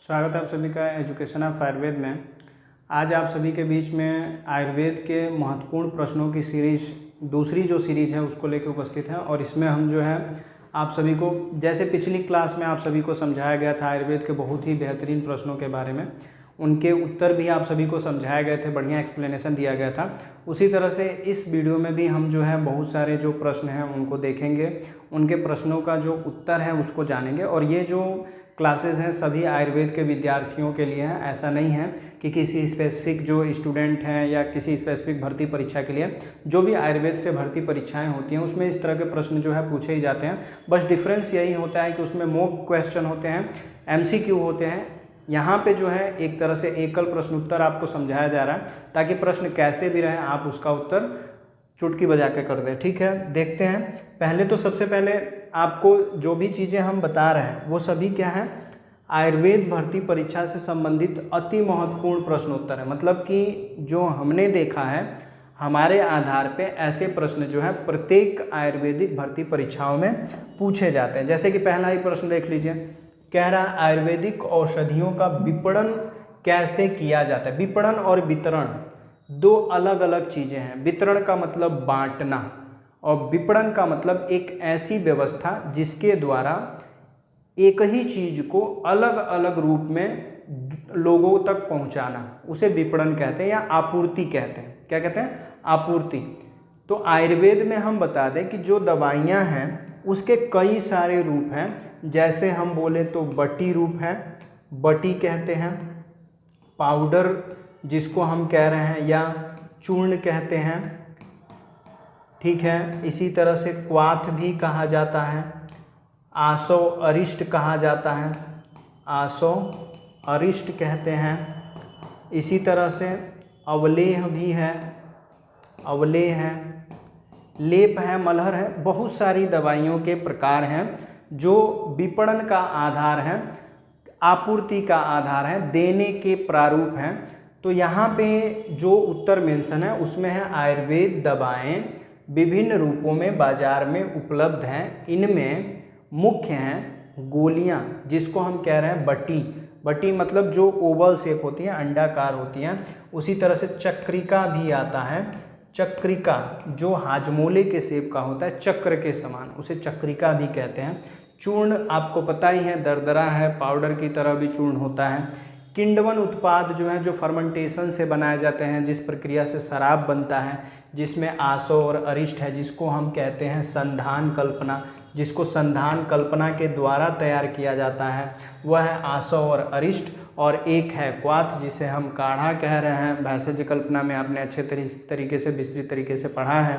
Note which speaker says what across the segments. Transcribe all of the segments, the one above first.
Speaker 1: स्वागत है आप सभी का एजुकेशन ऑफ आयुर्वेद में। आज आप सभी के बीच में आयुर्वेद के महत्वपूर्ण प्रश्नों की सीरीज दूसरी जो सीरीज है उसको लेकर उपस्थित हैं। और इसमें हम जो है आप सभी को, जैसे पिछली क्लास में आप सभी को समझाया गया था आयुर्वेद के बहुत ही बेहतरीन प्रश्नों के बारे में, उनके उत्तर भी आप सभी को समझाए गए थे, बढ़िया एक्सप्लेनेशन दिया गया था। उसी तरह से इस वीडियो में भी हम जो है बहुत सारे जो प्रश्न हैं उनको देखेंगे, उनके प्रश्नों का जो उत्तर है उसको जानेंगे। और ये जो क्लासेस हैं सभी आयुर्वेद के विद्यार्थियों के लिए हैं, ऐसा नहीं है कि किसी स्पेसिफिक जो स्टूडेंट हैं या किसी स्पेसिफिक भर्ती परीक्षा के लिए। जो भी आयुर्वेद से भर्ती परीक्षाएं होती हैं उसमें इस तरह के प्रश्न जो है पूछे ही जाते हैं। बस डिफरेंस यही होता है कि उसमें मॉक क्वेश्चन होते हैं, MCQ होते हैं। यहाँ पे जो है एक तरह से एकल प्रश्न उत्तर आपको समझाया जा रहा है ताकि प्रश्न कैसे भी रहे आप उसका उत्तर चुटकी बजा के कर दें। ठीक है, देखते हैं। पहले तो सबसे पहले आपको जो भी चीज़ें हम बता रहे हैं वो सभी क्या है, आयुर्वेद भर्ती परीक्षा से संबंधित अति महत्वपूर्ण प्रश्नोत्तर है। मतलब कि जो हमने देखा है हमारे आधार पे ऐसे प्रश्न जो है प्रत्येक आयुर्वेदिक भर्ती परीक्षाओं में पूछे जाते हैं। जैसे कि पहला ही प्रश्न देख लीजिए, कह रहा है आयुर्वेदिक औषधियों का विपणन कैसे किया जाता है। विपणन और वितरण दो अलग अलग चीज़ें हैं। वितरण का मतलब बांटना और विपणन का मतलब एक ऐसी व्यवस्था जिसके द्वारा एक ही चीज़ को अलग अलग रूप में लोगों तक पहुंचाना, उसे विपणन कहते हैं या आपूर्ति कहते हैं। क्या कहते हैं? आपूर्ति। तो आयुर्वेद में हम बता दें कि जो दवाइयाँ हैं उसके कई सारे रूप हैं। जैसे हम बोले तो बटी रूप है, बटी कहते हैं, पाउडर जिसको हम कह रहे हैं या चूर्ण कहते हैं। ठीक है, इसी तरह से क्वाथ भी कहा जाता है, आसो अरिष्ट कहा जाता है, आसो अरिष्ट कहते हैं। इसी तरह से अवलेह भी है, अवलेह है, लेप है, मलहर है। बहुत सारी दवाइयों के प्रकार हैं जो विपणन का आधार है, आपूर्ति का आधार है, देने के प्रारूप हैं। तो यहाँ पे जो उत्तर मेंशन है उसमें है आयुर्वेद दवाएं विभिन्न रूपों में बाजार में उपलब्ध हैं। इनमें मुख्य हैं गोलियाँ जिसको हम कह रहे हैं बटी। बटी मतलब जो ओवल शेप होती है, अंडाकार होती हैं। उसी तरह से चक्रिका भी आता है, चक्रिका जो हाजमोले के शेप का होता है, चक्र के समान, उसे चक्रिका भी कहते हैं। चूर्ण आपको पता ही है, दरदरा है, पाउडर की तरह भी चूर्ण होता है। किंडवन उत्पाद जो है जो फर्मेंटेशन से बनाए जाते हैं, जिस प्रक्रिया से शराब बनता है, जिसमें आसो और अरिष्ट है, जिसको हम कहते हैं संधान कल्पना, जिसको संधान कल्पना के द्वारा तैयार किया जाता है, वह है आसो और अरिष्ट। और एक है क्वाथ जिसे हम काढ़ा कह रहे हैं। भैषज कल्पना में आपने अच्छे तरीके से विस्तृत तरीके से पढ़ा है।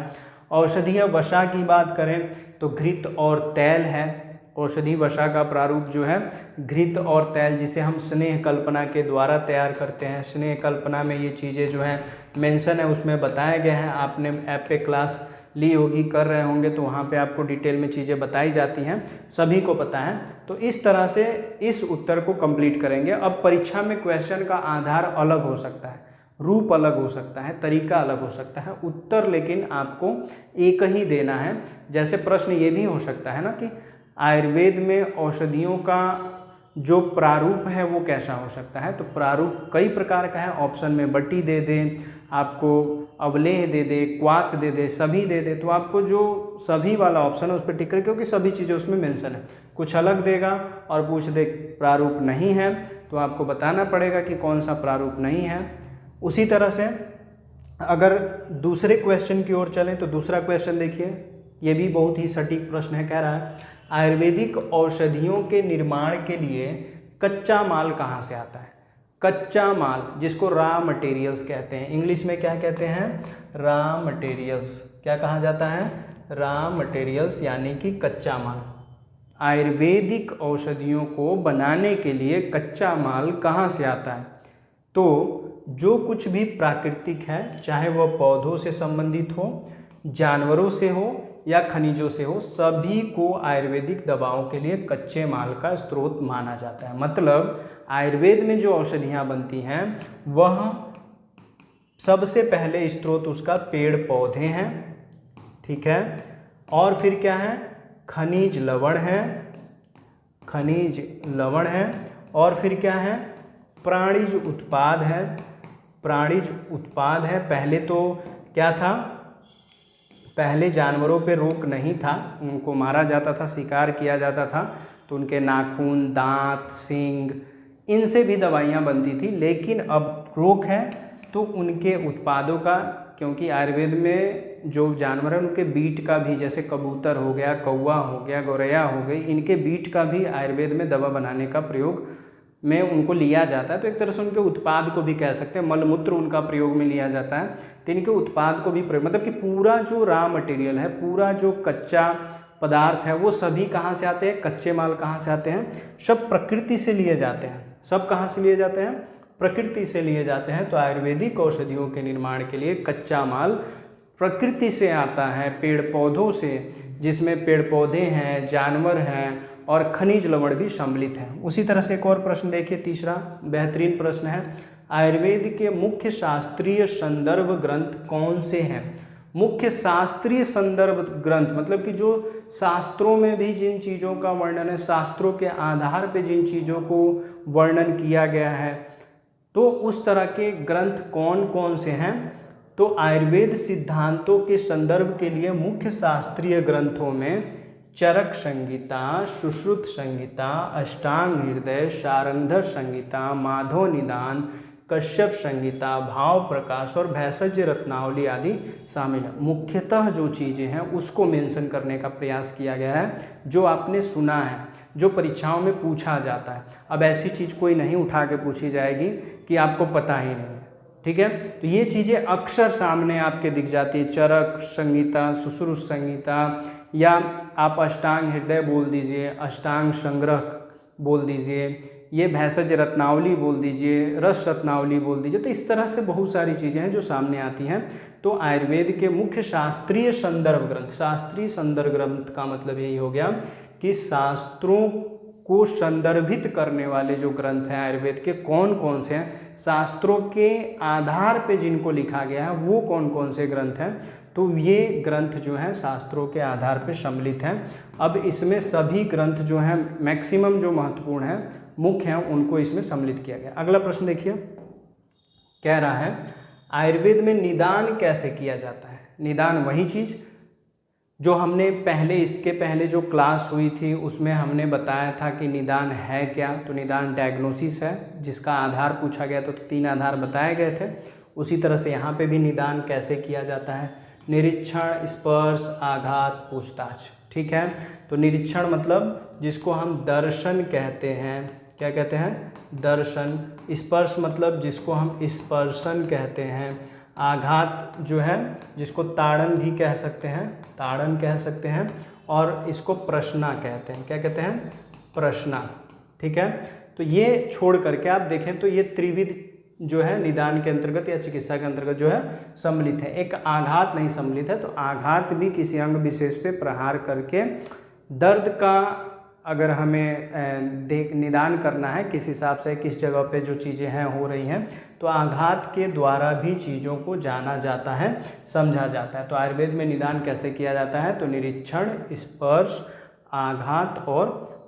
Speaker 1: औषधीय वसा की बात करें तो घृत और तैल है। औषधि वसा का प्रारूप जो है घृत और तैल, जिसे हम स्नेह कल्पना के द्वारा तैयार करते हैं। स्नेह कल्पना में ये चीज़ें जो हैं मेंशन है, उसमें बताए गए हैं। आपने ऐप पे क्लास ली होगी, कर रहे होंगे, तो वहाँ पे आपको डिटेल में चीज़ें बताई जाती हैं, सभी को पता है। तो इस तरह से इस उत्तर को कंप्लीट करेंगे। अब परीक्षा में क्वेश्चन का आधार अलग हो सकता है, रूप अलग हो सकता है, तरीका अलग हो सकता है, उत्तर लेकिन आपको एक ही देना है। जैसे प्रश्न ये भी हो सकता है ना कि आयुर्वेद में औषधियों का जो प्रारूप है वो कैसा हो सकता है। तो प्रारूप कई प्रकार का है। ऑप्शन में बटी दे दें, आपको अवलेह दे दे, क्वाथ दे दे, सभी दे दे, तो आपको जो सभी वाला ऑप्शन है उस पर टिक करें, क्योंकि सभी चीज़ें उसमें मेंशन है। कुछ अलग देगा और पूछ दे प्रारूप नहीं है तो आपको बताना पड़ेगा कि कौन सा प्रारूप नहीं है। उसी तरह से अगर दूसरे क्वेश्चन की ओर चलें तो दूसरा क्वेश्चन देखिए, ये भी बहुत ही सटीक प्रश्न है। कह रहा है आयुर्वेदिक औषधियों के निर्माण के लिए कच्चा माल कहाँ से आता है। कच्चा माल जिसको रॉ मटेरियल्स कहते हैं, इंग्लिश में क्या कहते हैं? Raw materials. क्या कहा जाता है? रॉ मटेरियल्स, यानी कि कच्चा माल। आयुर्वेदिक औषधियों को बनाने के लिए कच्चा माल कहाँ से आता है? तो जो कुछ भी प्राकृतिक है, चाहे वह पौधों से संबंधित हो, जानवरों से हो या खनिजों से हो, सभी को आयुर्वेदिक दवाओं के लिए कच्चे माल का स्रोत माना जाता है। मतलब आयुर्वेद में जो औषधियाँ बनती हैं वह सबसे पहले स्रोत उसका पेड़ पौधे हैं। ठीक है, और फिर क्या है? खनिज लवण है, खनिज लवण है। और फिर क्या है, प्राणिज उत्पाद है। प्राणिज उत्पाद है। पहले तो क्या था, पहले जानवरों पे रोक नहीं था, उनको मारा जाता था, शिकार किया जाता था, तो उनके नाखून, दांत, सींग, इनसे भी दवाइयाँ बनती थी। लेकिन अब रोक है तो उनके उत्पादों का, क्योंकि आयुर्वेद में जो जानवर हैं उनके बीट का भी, जैसे कबूतर हो गया, कौवा हो गया, गौरैया हो गई, इनके बीट का भी आयुर्वेद में दवा बनाने का प्रयोग में उनको लिया जाता है। तो एक तरह से उनके उत्पाद को भी कह सकते हैं, मलमूत्र उनका प्रयोग में लिया जाता है, तो इनके उत्पाद को भी प्रयोग, मतलब कि पूरा जो रॉ मटेरियल है, पूरा जो कच्चा पदार्थ है, वो सभी कहाँ से आते हैं, कच्चे माल कहाँ से आते हैं, सब प्रकृति से लिए जाते हैं। सब कहाँ से लिए जाते हैं, प्रकृति से लिए जाते हैं। तो आयुर्वेदिक औषधियों के निर्माण के लिए कच्चा माल प्रकृति से आता है, पेड़ पौधों से, जिसमें पेड़ पौधे हैं, जानवर हैं और खनिज लवण भी सम्मिलित हैं। उसी तरह से एक और प्रश्न देखिए, तीसरा बेहतरीन प्रश्न है, आयुर्वेद के मुख्य शास्त्रीय संदर्भ ग्रंथ कौन से हैं। मुख्य शास्त्रीय संदर्भ ग्रंथ मतलब कि जो शास्त्रों में भी जिन चीज़ों का वर्णन है, शास्त्रों के आधार पे जिन चीज़ों को वर्णन किया गया है, तो उस तरह के ग्रंथ कौन कौन से हैं। तो आयुर्वेद सिद्धांतों के संदर्भ के लिए मुख्य शास्त्रीय ग्रंथों में चरक संहिता, सुश्रुत संहिता, अष्टांग हृदय, शारंधर संहिता, माधव निदान, कश्यप संहिता, भाव प्रकाश और भैषज रत्नावली आदि शामिल है। मुख्यतः जो चीज़ें हैं उसको मेंशन करने का प्रयास किया गया है, जो आपने सुना है, जो परीक्षाओं में पूछा जाता है। अब ऐसी चीज़ कोई नहीं उठा के पूछी जाएगी कि आपको पता ही नहीं है, ठीक है। तो ये चीज़ें अक्सर सामने आपके दिख जाती है, चरक संहिता, सुश्रुत संहिता, या आप अष्टांग हृदय बोल दीजिए, अष्टांग संग्रह बोल दीजिए, ये भैषज रत्नावली बोल दीजिए, रस रत्नावली बोल दीजिए। तो इस तरह से बहुत सारी चीज़ें हैं जो सामने आती हैं। तो आयुर्वेद के मुख्य शास्त्रीय संदर्भ ग्रंथ, शास्त्रीय संदर्भ ग्रंथ का मतलब यही हो गया कि शास्त्रों को संदर्भित करने वाले जो ग्रंथ हैं आयुर्वेद के, कौन कौन से हैं, शास्त्रों के आधार पे जिनको लिखा गया है वो कौन कौन से ग्रंथ हैं। तो ये ग्रंथ जो हैं शास्त्रों के आधार पे सम्मिलित हैं। अब इसमें सभी ग्रंथ जो हैं, मैक्सिमम जो महत्वपूर्ण हैं, मुख्य हैं, उनको इसमें सम्मिलित किया गया। अगला प्रश्न देखिए, कह रहा है आयुर्वेद में निदान कैसे किया जाता है। निदान वही चीज़ जो हमने पहले, इसके पहले जो क्लास हुई थी उसमें हमने बताया था कि निदान है क्या। तो निदान डायग्नोसिस है, जिसका आधार पूछा गया, तो 3 आधार बताए गए थे। उसी तरह से यहाँ पे भी निदान कैसे किया जाता है, निरीक्षण, स्पर्श, आघात, पूछताछ, ठीक है। तो निरीक्षण मतलब जिसको हम दर्शन कहते हैं, क्या कहते हैं, दर्शन। स्पर्श मतलब जिसको हम स्पर्शन कहते हैं। आघात जो है जिसको ताड़न भी कह सकते हैं, ताड़न कह सकते हैं। और इसको प्रश्ना कहते हैं, क्या कहते हैं, प्रश्ना, ठीक है। तो ये छोड़ करके आप देखें तो ये त्रिविध जो है निदान के अंतर्गत या चिकित्सा के अंतर्गत जो है सम्मिलित है। एक आघात नहीं सम्मिलित है। तो आघात भी किसी अंग विशेष पे प्रहार करके दर्द का अगर हमें निदान करना है किस हिसाब से, किस जगह पे जो चीज़ें हैं हो रही हैं, तो आघात के द्वारा भी चीज़ों को जाना जाता है, समझा जाता है। तो आयुर्वेद में निदान कैसे किया जाता है, तो निरीक्षण, स्पर्श, आघात और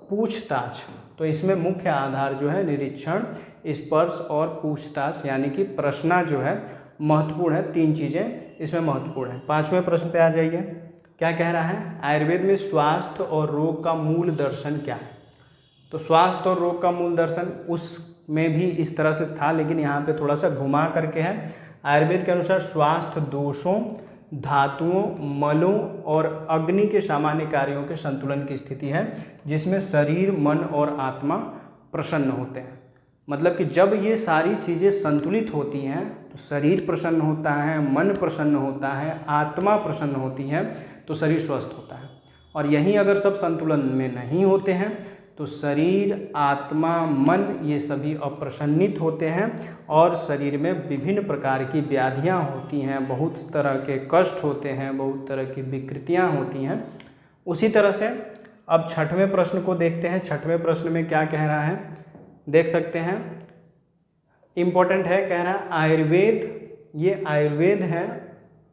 Speaker 1: पूछताछ। तो इसमें मुख्य आधार जो है निरीक्षण, स्पर्श और पूछताछ, यानी कि प्रश्ना जो है महत्वपूर्ण है। 3 चीज़ें इसमें महत्वपूर्ण है। 5वें प्रश्न पे आ जाइए, क्या कह रहा है, आयुर्वेद में स्वास्थ्य और रोग का मूल दर्शन क्या है। तो स्वास्थ्य और रोग का मूल दर्शन उसमें भी इस तरह से था, लेकिन यहाँ पे थोड़ा सा घुमा करके है। आयुर्वेद के अनुसार स्वास्थ्य दोषों, धातुओं, मलों और अग्नि के सामान्य कार्यों के संतुलन की स्थिति है, जिसमें शरीर, मन और आत्मा प्रसन्न होते हैं। मतलब कि जब ये सारी चीज़ें संतुलित होती हैं तो शरीर प्रसन्न होता है, मन प्रसन्न होता है, आत्मा प्रसन्न होती है, तो शरीर स्वस्थ होता है। और यहीं अगर सब संतुलन में नहीं होते हैं तो शरीर, आत्मा, मन ये सभी अप्रसन्नित होते हैं और शरीर में विभिन्न प्रकार की व्याधियां होती हैं, बहुत तरह के कष्ट होते हैं, बहुत तरह की विकृतियां होती हैं। उसी तरह से अब 6वें प्रश्न को देखते हैं। 6वें प्रश्न में क्या कह रहा है, देख सकते हैं, इम्पोर्टेंट है। कह रहा है आयुर्वेद, ये आयुर्वेद है,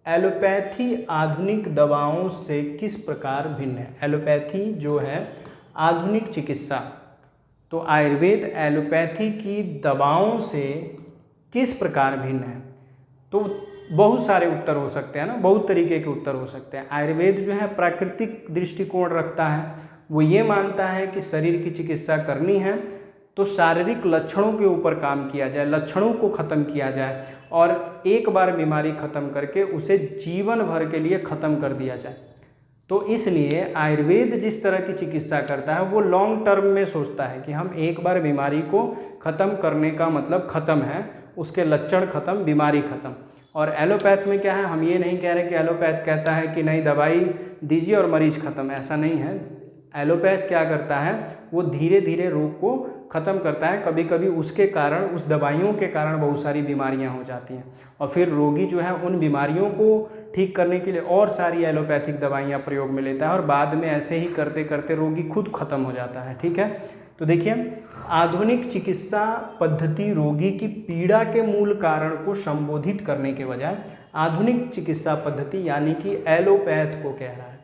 Speaker 1: एलोपैथी आधुनिक दवाओं से किस प्रकार भिन्न है। एलोपैथी जो है आधुनिक चिकित्सा, तो आयुर्वेद एलोपैथी की दवाओं से किस प्रकार भिन्न है? तो बहुत सारे उत्तर हो सकते हैं ना, बहुत तरीके के उत्तर हो सकते हैं। आयुर्वेद जो है प्राकृतिक दृष्टिकोण रखता है, वो ये मानता है कि शरीर की चिकित्सा करनी है तो शारीरिक लक्षणों के ऊपर काम किया जाए, लक्षणों को ख़त्म किया जाए और एक बार बीमारी ख़त्म करके उसे जीवन भर के लिए ख़त्म कर दिया जाए। तो इसलिए आयुर्वेद जिस तरह की चिकित्सा करता है वो लॉन्ग टर्म में सोचता है कि हम एक बार बीमारी को ख़त्म करने का मतलब ख़त्म है, उसके लक्षण ख़त्म, बीमारी ख़त्म। और एलोपैथ में क्या है, हम ये नहीं कह रहे कि एलोपैथ कहता है कि नहीं दवाई दीजिए और मरीज ख़त्म, ऐसा नहीं है। एलोपैथ क्या करता है, वो धीरे धीरे रोग को ख़त्म करता है। कभी कभी उसके कारण, उस दवाइयों के कारण बहुत सारी बीमारियां हो जाती हैं और फिर रोगी जो है उन बीमारियों को ठीक करने के लिए और सारी एलोपैथिक दवाइयां प्रयोग में लेता है और बाद में ऐसे ही करते करते रोगी खुद ख़त्म हो जाता है। ठीक है, तो देखिए आधुनिक चिकित्सा पद्धति रोगी की पीड़ा के मूल कारण को संबोधित करने के बजाय आधुनिक चिकित्सा पद्धति यानी कि एलोपैथ को कह रहा है।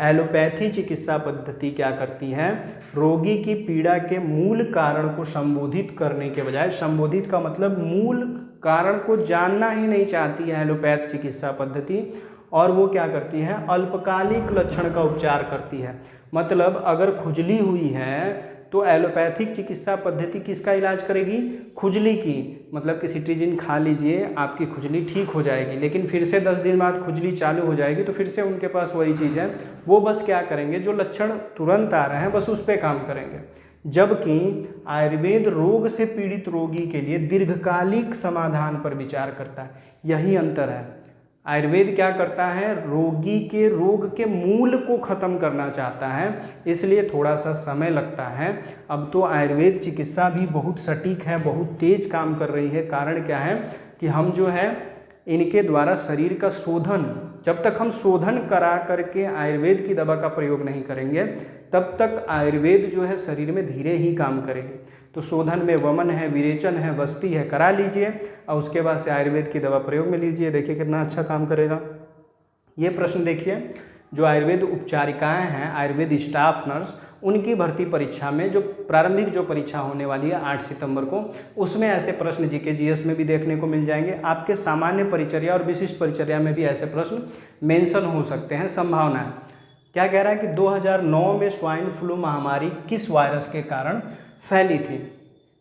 Speaker 1: एलोपैथी चिकित्सा पद्धति क्या करती है, रोगी की पीड़ा के मूल कारण को संबोधित करने के बजाय, संबोधित का मतलब मूल कारण को जानना ही नहीं चाहती है एलोपैथ चिकित्सा पद्धति, और वो क्या करती है, अल्पकालिक लक्षण का उपचार करती है। मतलब अगर खुजली हुई है तो एलोपैथिक चिकित्सा पद्धति किसका इलाज करेगी, खुजली की। मतलब कि सिट्रीजिन खा लीजिए आपकी खुजली ठीक हो जाएगी, लेकिन फिर से 10 दिन बाद खुजली चालू हो जाएगी तो फिर से उनके पास वही चीज़ है, वो बस क्या करेंगे, जो लक्षण तुरंत आ रहे हैं बस उस पर काम करेंगे। जबकि आयुर्वेद रोग से पीड़ित रोगी के लिए दीर्घकालिक समाधान पर विचार करता है, यही अंतर है। आयुर्वेद क्या करता है, रोगी के रोग के मूल को ख़त्म करना चाहता है, इसलिए थोड़ा सा समय लगता है। अब तो आयुर्वेद चिकित्सा भी बहुत सटीक है, बहुत तेज काम कर रही है। कारण क्या है कि हम जो है इनके द्वारा शरीर का शोधन, जब तक हम शोधन करा करके आयुर्वेद की दवा का प्रयोग नहीं करेंगे तब तक आयुर्वेद जो है शरीर में धीरे ही काम करेगी। तो शोधन में वमन है, विरेचन है, वस्ती है, करा लीजिए और उसके बाद से आयुर्वेद की दवा प्रयोग में लीजिए, देखिए कितना अच्छा काम करेगा। ये प्रश्न देखिए, जो आयुर्वेद उपचारिकाएं हैं, आयुर्वेद स्टाफ नर्स, उनकी भर्ती परीक्षा में जो प्रारंभिक जो परीक्षा होने वाली है 8 सितंबर को, उसमें ऐसे प्रश्न जीके जीएस में भी देखने को मिल जाएंगे। आपके सामान्य परिचर्या और विशिष्ट परिचर्या में भी ऐसे प्रश्न मेंशन हो सकते हैं, संभावना है। क्या कह रहा है कि 2009 में स्वाइन फ्लू महामारी किस वायरस के कारण फैली थी?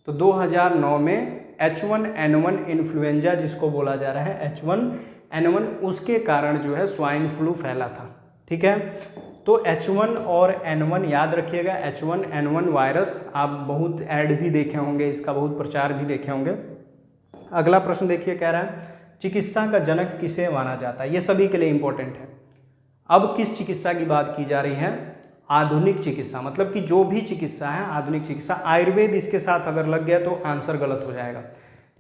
Speaker 1: तो 2009 में H1N1 इन्फ्लुएंजा जिसको बोला जा रहा है H1N1, उसके कारण जो है स्वाइन फ्लू फैला था। ठीक है, तो H1 और N1 याद रखिएगा। H1N1 वायरस आप बहुत ऐड भी देखे होंगे, इसका बहुत प्रचार भी देखे होंगे। अगला प्रश्न देखिए, कह रहा है चिकित्सा का जनक किसे माना जाता है? ये सभी के लिए इंपॉर्टेंट है। अब किस चिकित्सा की बात की जा रही है? आधुनिक चिकित्सा, मतलब कि जो भी चिकित्सा है आधुनिक चिकित्सा। आयुर्वेद इसके साथ अगर लग गया तो आंसर गलत हो जाएगा।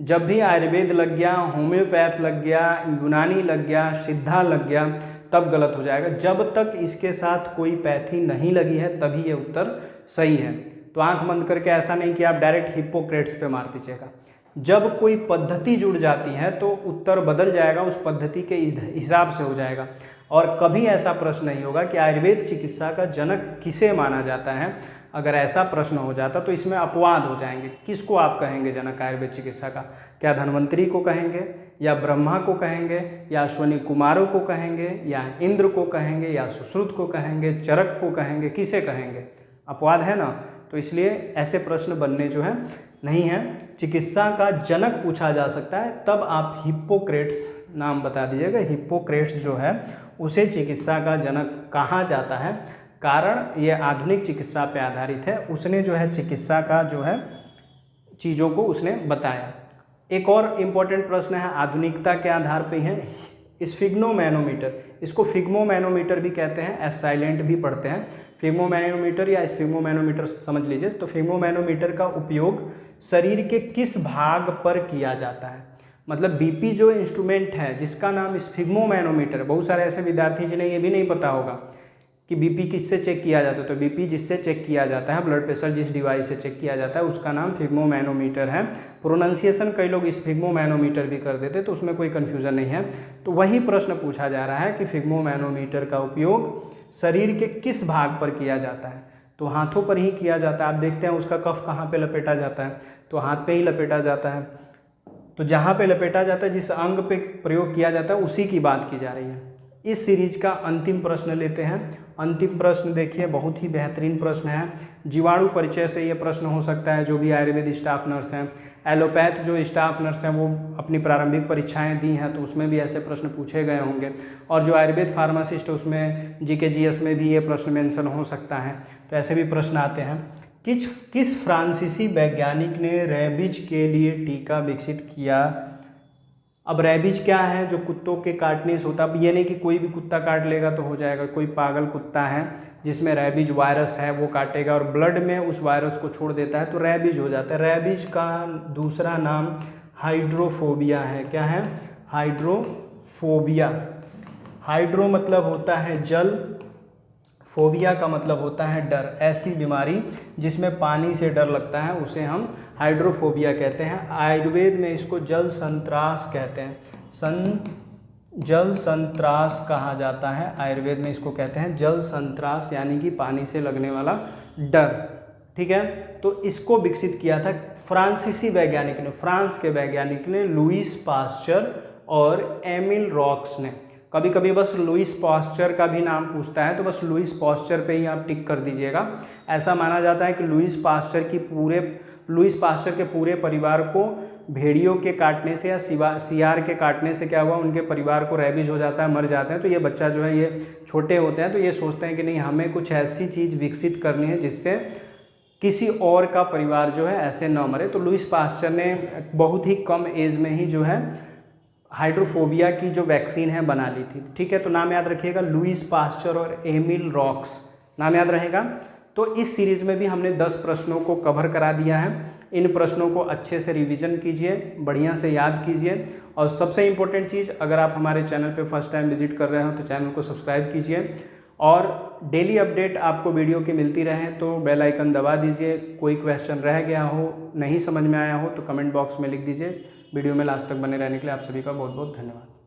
Speaker 1: जब भी आयुर्वेद लग गया, होम्योपैथ लग गया, यूनानी लग गया, सिद्धा लग गया, तब गलत हो जाएगा। जब तक इसके साथ कोई पैथी नहीं लगी है तभी ये उत्तर सही है। तो आंख बंद करके ऐसा नहीं कि आप डायरेक्ट हिप्पोक्रेट्स पे मार दीजिएगा। जब कोई पद्धति जुड़ जाती है तो उत्तर बदल जाएगा, उस पद्धति के हिसाब से हो जाएगा। और कभी ऐसा प्रश्न नहीं होगा कि आयुर्वेद चिकित्सा का जनक किसे माना जाता है। अगर ऐसा प्रश्न हो जाता तो इसमें अपवाद हो जाएंगे। किसको आप कहेंगे जनक आयुर्वेद चिकित्सा का? क्या धन्वंतरी को कहेंगे, या ब्रह्मा को कहेंगे, या अश्वनी कुमारों को कहेंगे, या इंद्र को कहेंगे, या सुश्रुत को कहेंगे, चरक को कहेंगे, किसे कहेंगे? अपवाद है ना। तो इसलिए ऐसे प्रश्न बनने जो है नहीं है। चिकित्सा का जनक पूछा जा सकता है तब आप हिप्पोक्रेट्स नाम बता दीजिएगा। हिप्पोक्रेट्स जो है उसे चिकित्सा का जनक कहा जाता है, कारण ये आधुनिक चिकित्सा पे आधारित है। उसने जो है चिकित्सा का जो है चीज़ों को उसने बताया। एक और इम्पोर्टेंट प्रश्न है, आधुनिकता के आधार पे है स्फिग्नोमैनोमीटर। इसको फिग्मोमैनोमीटर भी कहते हैं, एस साइलेंट भी पढ़ते हैं। फिग्मोमैनोमीटर या स्फिग्मोमैनोमीटर समझ लीजिए। तो फिग्मोमैनोमीटर का उपयोग शरीर के किस भाग पर किया जाता है? मतलब बीपी जो इंस्ट्रूमेंट है जिसका नाम स्फिग्मोमैनोमीटर है। बहुत सारे ऐसे विद्यार्थी जिन्हें ये भी नहीं पता होगा कि बीपी किससे चेक किया जाता है। तो बीपी जिससे चेक किया जाता है, ब्लड प्रेशर जिस डिवाइस से चेक किया जाता है, उसका नाम फिग्मोमैनोमीटर है। प्रोनाउंसिएशन कई लोग स्फिग्मोमैनोमीटर भी कर देते, तो उसमें कोई कन्फ्यूज़न नहीं है। तो वही प्रश्न पूछा जा रहा है कि फिग्मोमैनोमीटर का उपयोग शरीर के किस भाग पर किया जाता है? तो हाथों पर ही किया जाता है। आप देखते हैं उसका कफ कहाँ पे लपेटा जाता है, तो हाथ पे ही लपेटा जाता है। तो जहाँ पे लपेटा जाता है, जिस अंग पे प्रयोग किया जाता है, उसी की बात की जा रही है। इस सीरीज का अंतिम प्रश्न लेते हैं। अंतिम प्रश्न देखिए, बहुत ही बेहतरीन प्रश्न है। जीवाणु परिचय से ये प्रश्न हो सकता है। जो भी आयुर्वेद स्टाफ नर्स हैं, एलोपैथ जो स्टाफ नर्स हैं, वो अपनी प्रारंभिक परीक्षाएं दी हैं, तो उसमें भी ऐसे प्रश्न पूछे गए होंगे। और जो आयुर्वेद फार्मासिस्ट, उसमें जीके जीएस में भी ये प्रश्न मेंशन हो सकता है। तो ऐसे भी प्रश्न आते हैं। किस फ्रांसीसी वैज्ञानिक ने रेबीज के लिए टीका विकसित किया? अब रेबीज क्या है? जो कुत्तों के काटने से होता है। अब ये नहीं कि कोई भी कुत्ता काट लेगा तो हो जाएगा। कोई पागल कुत्ता है जिसमें रेबीज वायरस है, वो काटेगा और ब्लड में उस वायरस को छोड़ देता है, तो रेबीज हो जाता है। रेबीज का दूसरा नाम हाइड्रोफोबिया है। क्या है? हाइड्रोफोबिया। हाइड्रो मतलब होता है जल, फोबिया का मतलब होता है डर। ऐसी बीमारी जिसमें पानी से डर लगता है, उसे हम हाइड्रोफोबिया कहते हैं। आयुर्वेद में इसको जल संत्रास कहते हैं। जल संत्रास कहा जाता है। आयुर्वेद में इसको कहते हैं जल संत्रास, यानी कि पानी से लगने वाला डर। ठीक है, तो इसको विकसित किया था फ्रांसीसी वैज्ञानिक ने, फ्रांस के वैज्ञानिक ने, लुईस पास्चर और एमिल रॉक्स ने। कभी कभी बस लुईस पास्चर का भी नाम पूछता है, तो बस लुईस पास्चर पे ही आप टिक कर दीजिएगा। ऐसा माना जाता है कि लुईस पास्चर के पूरे परिवार को भेड़ियों के काटने से या सियार के काटने से क्या हुआ, उनके परिवार को रेबीज हो जाता है, मर जाते हैं। तो ये बच्चा जो है, ये छोटे होते हैं, तो ये सोचते हैं कि नहीं, हमें कुछ ऐसी चीज़ विकसित करनी है जिससे किसी और का परिवार जो है ऐसे न मरे। तो लुईस पास्चर ने बहुत ही कम एज में ही जो है हाइड्रोफोबिया की जो वैक्सीन है बना ली थी। ठीक है, तो नाम याद रखिएगा, लुईस पास्चर और एमिल रॉक्स, नाम याद रहेगा। तो इस सीरीज़ में भी हमने 10 प्रश्नों को कवर करा दिया है। इन प्रश्नों को अच्छे से रिवीजन कीजिए, बढ़िया से याद कीजिए। और सबसे इम्पोर्टेंट चीज़, अगर आप हमारे चैनल पे फर्स्ट टाइम विजिट कर रहे हो तो चैनल को सब्सक्राइब कीजिए। और डेली अपडेट आपको वीडियो की मिलती रहे तो बेल आइकन दबा दीजिए। कोई क्वेश्चन रह गया हो, नहीं समझ में आया हो, तो कमेंट बॉक्स में लिख दीजिए। वीडियो में लास्ट तक बने रहने के लिए आप सभी का बहुत बहुत धन्यवाद।